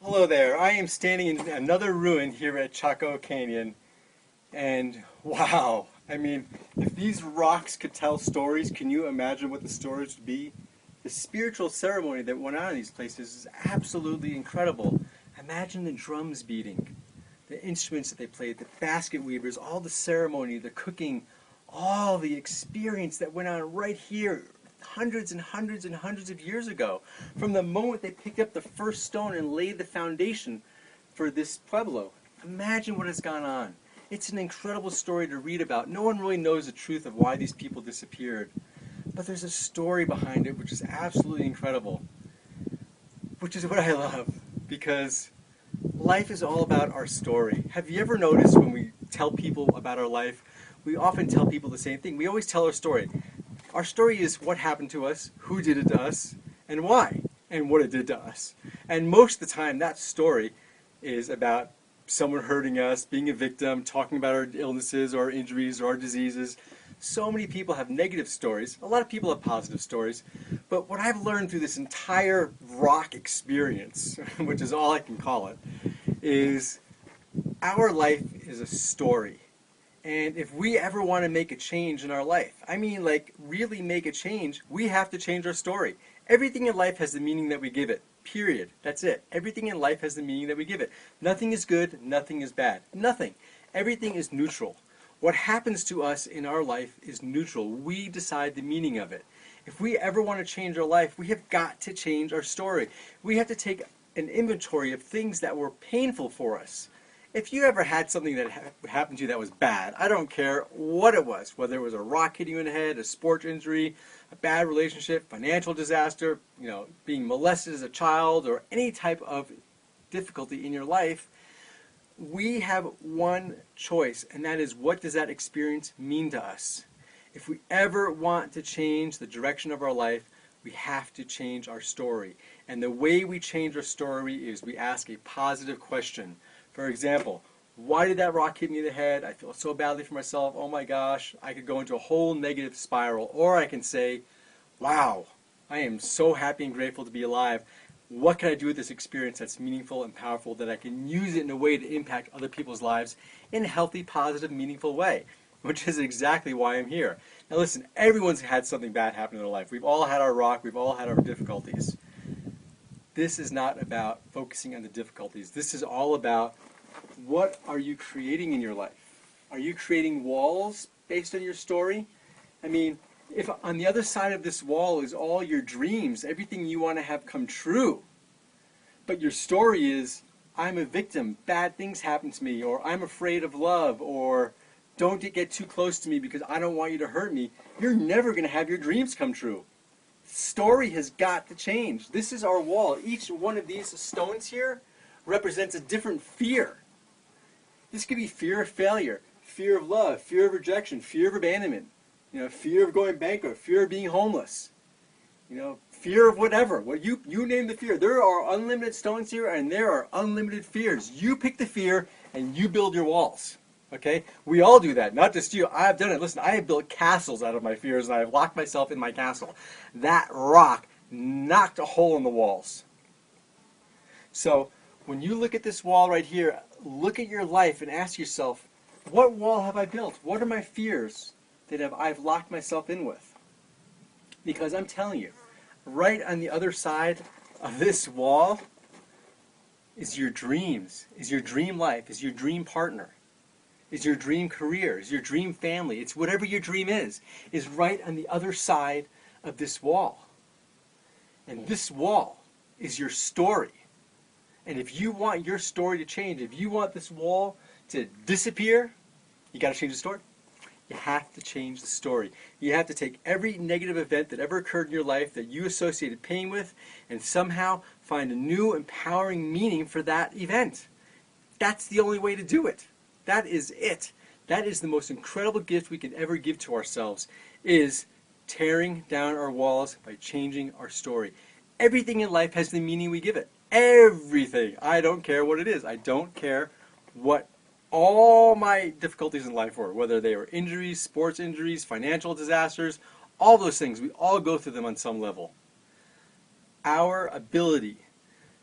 Hello there. I am standing in another ruin here at Chaco Canyon, and wow, if these rocks could tell stories, can you imagine what the stories would be? The spiritual ceremony that went on in these places is absolutely incredible. Imagine the drums beating, the instruments that they played, the basket weavers, all the ceremony, the cooking, all the experience that went on right here hundreds and hundreds and hundreds of years ago. From the moment they picked up the first stone and laid the foundation for this pueblo. Imagine what has gone on. It's an incredible story to read about. No one really knows the truth of why these people disappeared. But there's a story behind it which is absolutely incredible. Which is what I love. Because life is all about our story. Have you ever noticed when we tell people about our life, we often tell people the same thing. We always tell our story. Our story is what happened to us, who did it to us, and why, and what it did to us. And most of the time, that story is about someone hurting us, being a victim, talking about our illnesses or our injuries or our diseases. So many people have negative stories. A lot of people have positive stories. But what I've learned through this entire rock experience, which is all I can call it, is our life is a story. And if we ever want to make a change in our life, really make a change, we have to change our story. Everything in life has the meaning that we give it. Period. That's it. Everything in life has the meaning that we give it. Nothing is good, nothing is bad. Nothing. Everything is neutral. What happens to us in our life is neutral. We decide the meaning of it. If we ever want to change our life, we have got to change our story. We have to take an inventory of things that were painful for us. If you ever had something that happened to you that was bad, I don't care what it was, whether it was a rock hitting you in the head, a sports injury, a bad relationship, financial disaster, being molested as a child, or any type of difficulty in your life, we have one choice, and that is, what does that experience mean to us? If we ever want to change the direction of our life, we have to change our story. And the way we change our story is we ask a positive question. For example, why did that rock hit me in the head? I feel so badly for myself. Oh my gosh. I could go into a whole negative spiral. Or I can say, wow, I am so happy and grateful to be alive. What can I do with this experience that's meaningful and powerful, that I can use it in a way to impact other people's lives in a healthy, positive, meaningful way? Which is exactly why I'm here. Now listen, everyone's had something bad happen in their life. We've all had our rock. We've all had our difficulties. This is not about focusing on the difficulties. This is all about, what are you creating in your life? Are you creating walls based on your story? If on the other side of this wall is all your dreams, everything you want to have come true, but your story is, I'm a victim, bad things happen to me, or I'm afraid of love, or don't get too close to me because I don't want you to hurt me, you're never going to have your dreams come true. Story has got to change. This is our wall. Each one of these stones here represents a different fear. This could be fear of failure, fear of love, fear of rejection, fear of abandonment, fear of going bankrupt, fear of being homeless, fear of whatever. You name the fear. There are unlimited stones here, and there are unlimited fears. You pick the fear and you build your walls. Okay? We all do that, not just you. I have done it. Listen, I have built castles out of my fears, and I have locked myself in my castle. That rock knocked a hole in the walls. So, when you look at this wall right here, look at your life and ask yourself, what wall have I built? What are my fears that I've locked myself in with? Because I'm telling you, right on the other side of this wall is your dreams, is your dream life, is your dream partner, is your dream career, is your dream family. It's whatever your dream is right on the other side of this wall. And this wall is your story. And if you want your story to change, if you want this wall to disappear, you got to change the story. You have to change the story. You have to take every negative event that ever occurred in your life that you associated pain with, and somehow find a new empowering meaning for that event. That's the only way to do it. That is it. That is the most incredible gift we can ever give to ourselves, is tearing down our walls by changing our story. Everything in life has the meaning we give it. Everything. I don't care what it is. I don't care what all my difficulties in life were, whether they were injuries, sports injuries, financial disasters, all those things. We all go through them on some level. Our ability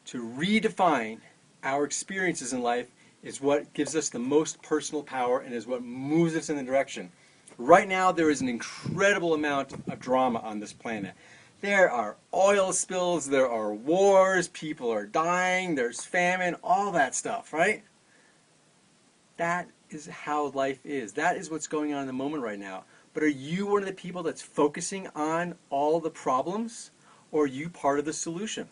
to redefine Our experiences in life is what gives us the most personal power and is what moves us in the direction. Right now, there is an incredible amount of drama on this planet. There are oil spills, there are wars, people are dying, there's famine, all that stuff, right? That is how life is. That is what's going on in the moment right now. But are you one of the people that's focusing on all the problems, or are you part of the solution?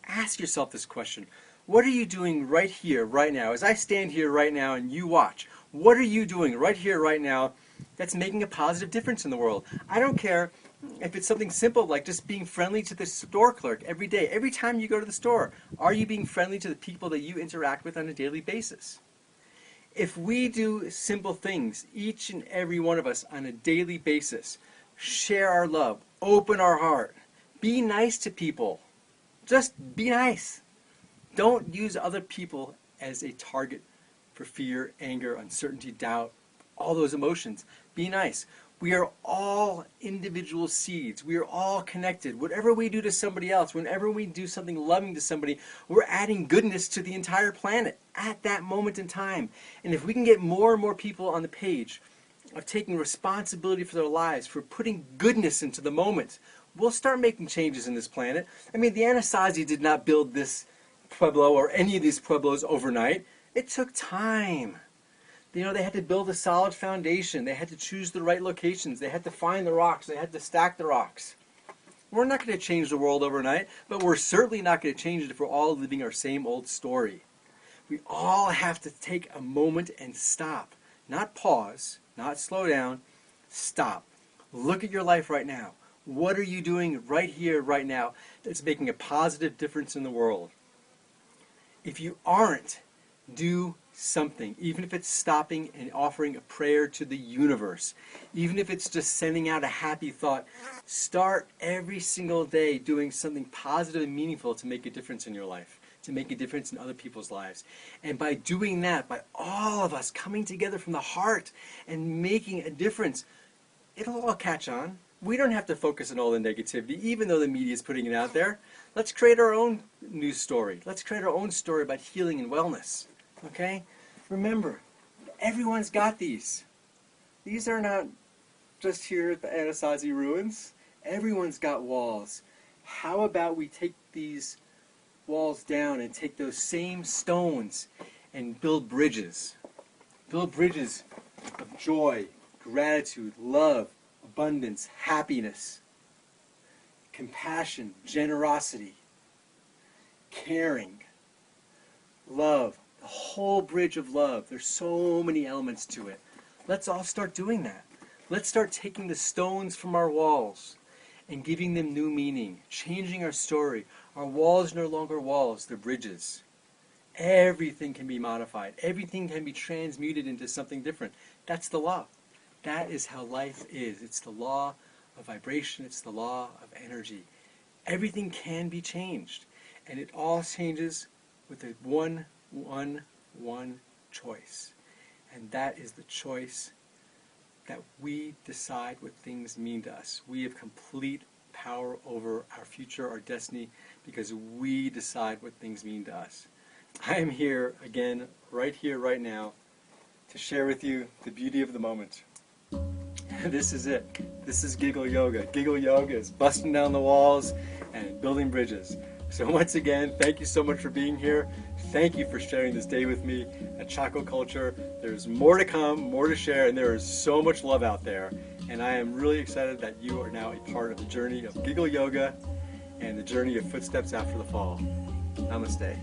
Ask yourself this question. What are you doing right here, right now? As I stand here right now and you watch, what are you doing right here, right now that's making a positive difference in the world? I don't care if it's something simple like just being friendly to the store clerk every day. Every time you go to the store, are you being friendly to the people that you interact with on a daily basis? If we do simple things, each and every one of us on a daily basis, share our love, open our heart, be nice to people, just be nice. Don't use other people as a target for fear, anger, uncertainty, doubt, all those emotions. Be nice. We are all individual seeds. We are all connected. Whatever we do to somebody else, whenever we do something loving to somebody, we're adding goodness to the entire planet at that moment in time. And if we can get more and more people on the page of taking responsibility for their lives, for putting goodness into the moment, we'll start making changes in this planet. I mean, the Anasazi did not build this pueblo or any of these pueblos overnight. It took time. You know, they had to build a solid foundation. They had to choose the right locations. They had to find the rocks. They had to stack the rocks. We're not going to change the world overnight, but we're certainly not going to change it if we're all living our same old story. We all have to take a moment and stop. Not pause, not slow down, stop. Look at your life right now. What are you doing right here, right now, that's making a positive difference in the world? If you aren't, do something, even if it's stopping and offering a prayer to the universe, even if it's just sending out a happy thought. Start every single day doing something positive and meaningful to make a difference in your life, to make a difference in other people's lives. And by doing that, by all of us coming together from the heart and making a difference, it'll all catch on. We don't have to focus on all the negativity, even though the media is putting it out there. Let's create our own news story. Let's create our own story about healing and wellness. Okay? Remember, everyone's got these. These are not just here at the Anasazi ruins. Everyone's got walls. How about we take these walls down and take those same stones and build bridges? Build bridges of joy, gratitude, love, abundance, happiness, compassion, generosity, caring, love, the whole bridge of love. There's so many elements to it. Let's all start doing that. Let's start taking the stones from our walls and giving them new meaning, changing our story. Our walls are no longer walls, they're bridges. Everything can be modified. Everything can be transmuted into something different. That's the law. That is how life is. It's the law of vibration. It's the law of energy. Everything can be changed. And it all changes with a one choice. And that is the choice that we decide what things mean to us. We have complete power over our future, our destiny, because we decide what things mean to us. I am here again, right now, to share with you the beauty of the moment. This is it. This is Giggle Yoga. Giggle Yoga is busting down the walls and building bridges. So once again, thank you so much for being here. Thank you for sharing this day with me at Chaco Culture. There's more to come, more to share, and there is so much love out there. And I am really excited that you are now a part of the journey of Giggle Yoga and the journey of Footsteps After the Fall. Namaste.